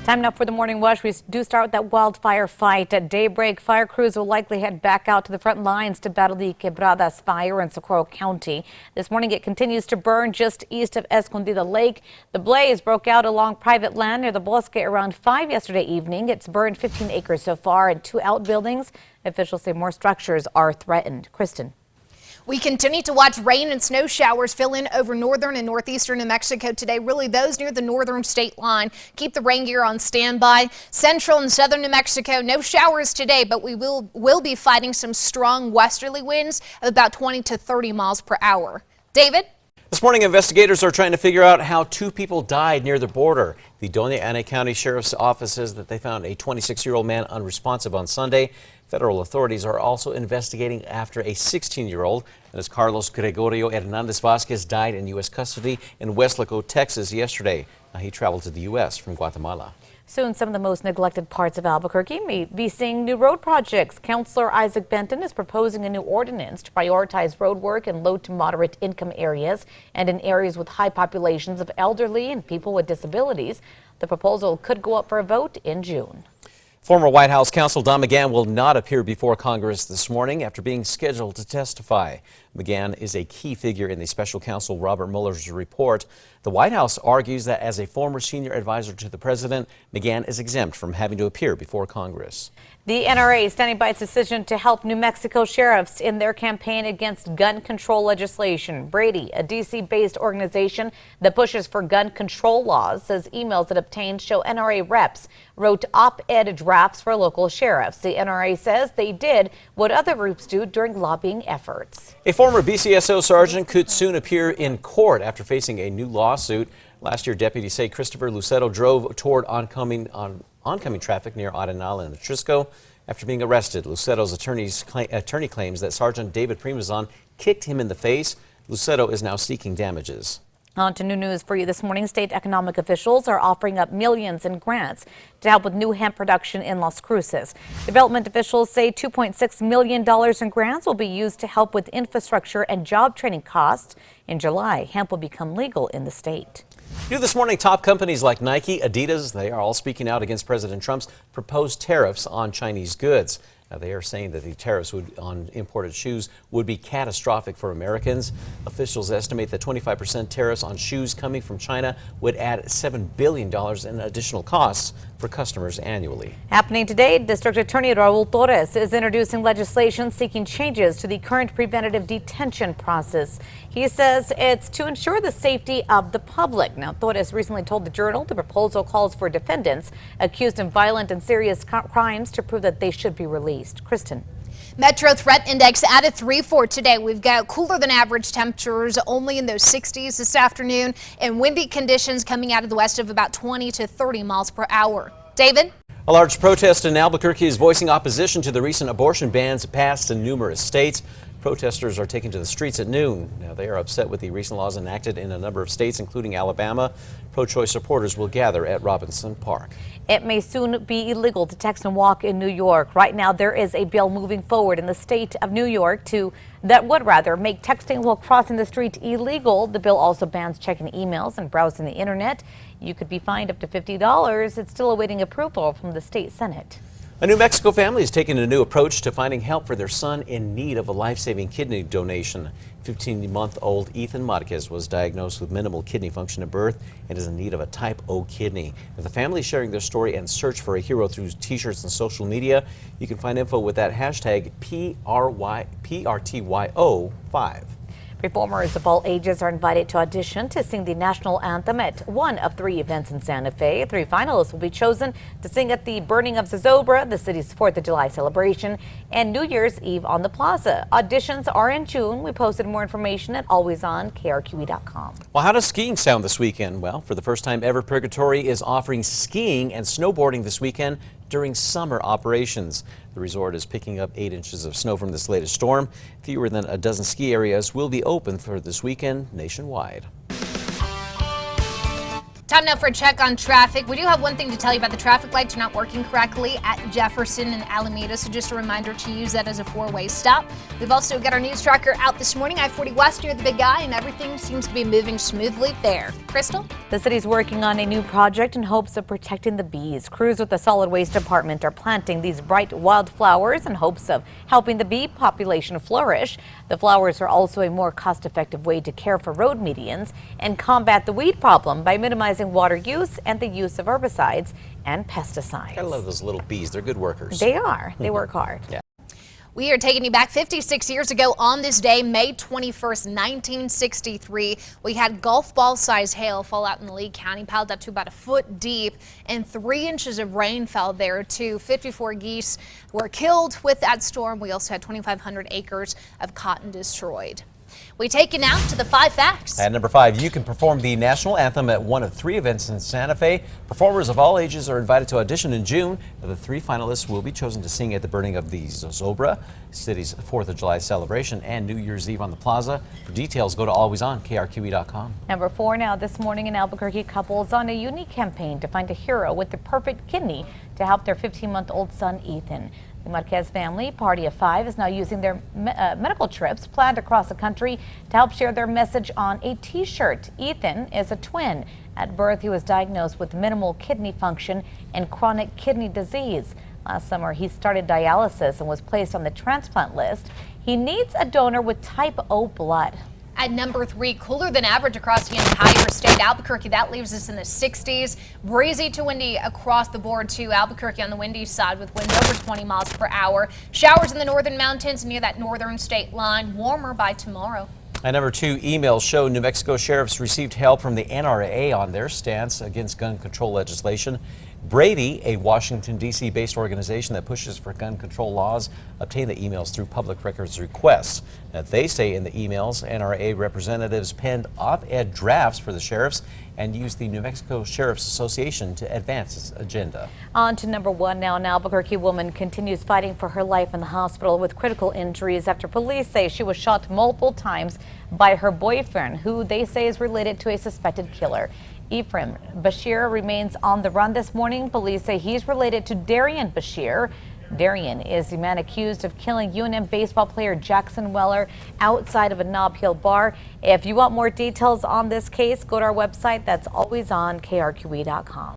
Time now for the morning rush. We do start with that wildfire fight. At daybreak, fire crews will likely head back out to the front lines to battle the Quebradas fire in Socorro County. This morning, it continues to burn just east of Escondida Lake. The blaze broke out along private land near the Bosque around 5 yesterday evening. It's burned 15 acres so far and 2 outbuildings. Officials say more structures are threatened. Kristen. We continue to watch rain and snow showers fill in over northern and northeastern New Mexico today. Really, those near the northern state line. Keep the rain gear on standby. Central and southern New Mexico, no showers today, but we will be fighting some strong westerly winds of about 20 to 30 miles per hour. David? This morning, investigators are trying to figure out how 2 people died near the border. The Doña Ana County Sheriff's Office says that they found a 26-year-old man unresponsive on Sunday. Federal authorities are also investigating after a 16-year-old. That is Carlos Gregorio Hernandez Vasquez died in U.S. custody in Weslaco, Texas yesterday. He traveled to the U.S. from Guatemala. Soon, some of the most neglected parts of Albuquerque may be seeing new road projects. Councilor Isaac Benton is proposing a new ordinance to prioritize road work in low to moderate income areas and in areas with high populations of elderly and people with disabilities. The proposal could go up for a vote in June. Former White House counsel Don McGahn will not appear before Congress this morning after being scheduled to testify. McGahn is a key figure in the special counsel Robert Mueller's report. The White House argues that as a former senior advisor to the president, McGahn is exempt from having to appear before Congress. The NRA is standing by its decision to help New Mexico sheriffs in their campaign against gun control legislation. Brady, a D.C.-based organization that pushes for gun control laws, says emails it obtained show NRA reps wrote op-ed drafts for local sheriffs. The NRA says they did what other groups do during lobbying efforts. A former BCSO sergeant could soon appear in court after facing a new lawsuit. Last year, deputies say Christopher Lucero drove toward oncoming traffic near Arenal and Trisco. After being arrested, Lucero's attorney claims that Sergeant David Primazon kicked him in the face. Lucero is now seeking damages. On to new news for you this morning. State economic officials are offering up millions in grants to help with new hemp production in Las Cruces. Development officials say $2.6 million in grants will be used to help with infrastructure and job training costs. In July, hemp will become legal in the state. New this morning, top companies like Nike, Adidas, they are all speaking out against President Trump's proposed tariffs on Chinese goods. Now, they are saying that the tariffs on imported shoes would be catastrophic for Americans. Officials estimate that 25% tariffs on shoes coming from China would add $7 billion in additional costs for customers annually. Happening today, District Attorney Raul Torres is introducing legislation seeking changes to the current preventative detention process. He says it's to ensure the safety of the public. Now, Torres recently told the Journal the proposal calls for defendants accused of violent and serious crimes to prove that they should be released. Kristen. Metro Threat Index added 3 for today. We've got cooler than average temperatures only in those 60s this afternoon and windy conditions coming out of the west of about 20 to 30 miles per hour. David? A large protest in Albuquerque is voicing opposition to the recent abortion bans passed in numerous states. Protesters are taking to the streets at noon. Now, they are upset with the recent laws enacted in a number of states, including Alabama. Pro-choice supporters will gather at Robinson Park. It may soon be illegal to text and walk in New York. Right now, there is a bill moving forward in the state of New York that would make texting while crossing the street illegal. The bill also bans checking emails and browsing the internet. You could be fined up to $50. It's still awaiting approval from the state Senate. A New Mexico family is taking a new approach to finding help for their son in need of a life-saving kidney donation. 15-month-old Ethan Marquez was diagnosed with minimal kidney function at birth and is in need of a type O kidney. If the family is sharing their story and search for a hero through t-shirts and social media, you can find info with that hashtag PRTYO5. Performers of all ages are invited to audition to sing the national anthem at one of 3 events in Santa Fe. 3 finalists will be chosen to sing at the burning of Zozobra, the city's 4th of July celebration, and New Year's Eve on the Plaza. Auditions are in June. We posted more information at alwaysonkRQE.com. Well, how does skiing sound this weekend? Well, for the first time ever, Purgatory is offering skiing and snowboarding this weekend during summer operations. The resort is picking up 8 inches of snow from this latest storm. Fewer than a dozen ski areas will be open for this weekend nationwide. Time now for a check on traffic. We do have one thing to tell you about. The traffic lights are not working correctly at Jefferson and Alameda, so just a reminder to use that as a four-way stop. We've also got our news tracker out this morning, I-40 West near the Big Eye, and everything seems to be moving smoothly there. Crystal? The city's working on a new project in hopes of protecting the bees. Crews with the solid waste department are planting these bright wildflowers in hopes of helping the bee population flourish. The flowers are also a more cost-effective way to care for road medians and combat the weed problem by minimizing water use and the use of herbicides and pesticides. I love those little bees. They're good workers. They are. They work hard. Yeah. We are taking you back 56 years ago on this day, May 21st, 1963. We had golf ball size hail fall out in Lee County, piled up to about a foot deep, and 3 inches of rain fell there too. 54 geese were killed with that storm. We also had 2,500 acres of cotton destroyed. We take you now to the 5 facts. At number 5, you can perform the national anthem at one of 3 events in Santa Fe. Performers of all ages are invited to audition in June. The 3 finalists will be chosen to sing at the burning of the Zozobra, city's 4th of July celebration, and New Year's Eve on the plaza. For details, go to alwaysonkrqe.com. Number 4 now this morning in Albuquerque, couples on a unique campaign to find a hero with the perfect kidney to help their 15-month-old son Ethan. The Marquez family, party of 5, is now using their medical trips planned across the country to help share their message on a t-shirt. Ethan is a twin. At birth, he was diagnosed with minimal kidney function and chronic kidney disease. Last summer, he started dialysis and was placed on the transplant list. He needs a donor with type O blood. At number 3, cooler than average across the entire state. Albuquerque, that leaves us in the 60s. Breezy to windy across the board to Albuquerque on the windy side with winds over 20 miles per hour. Showers in the northern mountains near that northern state line. Warmer by tomorrow. At number 2, emails show New Mexico sheriffs received help from the NRA on their stance against gun control legislation. Brady, a Washington, D.C. based organization that pushes for gun control laws, obtained the emails through public records requests. Now, they say in the emails, NRA representatives penned op-ed drafts for the sheriffs and used the New Mexico Sheriff's Association to advance its agenda. On to number 1 now. An Albuquerque woman continues fighting for her life in the hospital with critical injuries after police say she was shot multiple times by her boyfriend, who they say is related to a suspected killer. Darian Bashir remains on the run this morning. Police say he's related to Darian Bashir. Darian is the man accused of killing UNM baseball player Jackson Weller outside of a Nob Hill bar. If you want more details on this case, go to our website. That's alwaysonkrqe.com.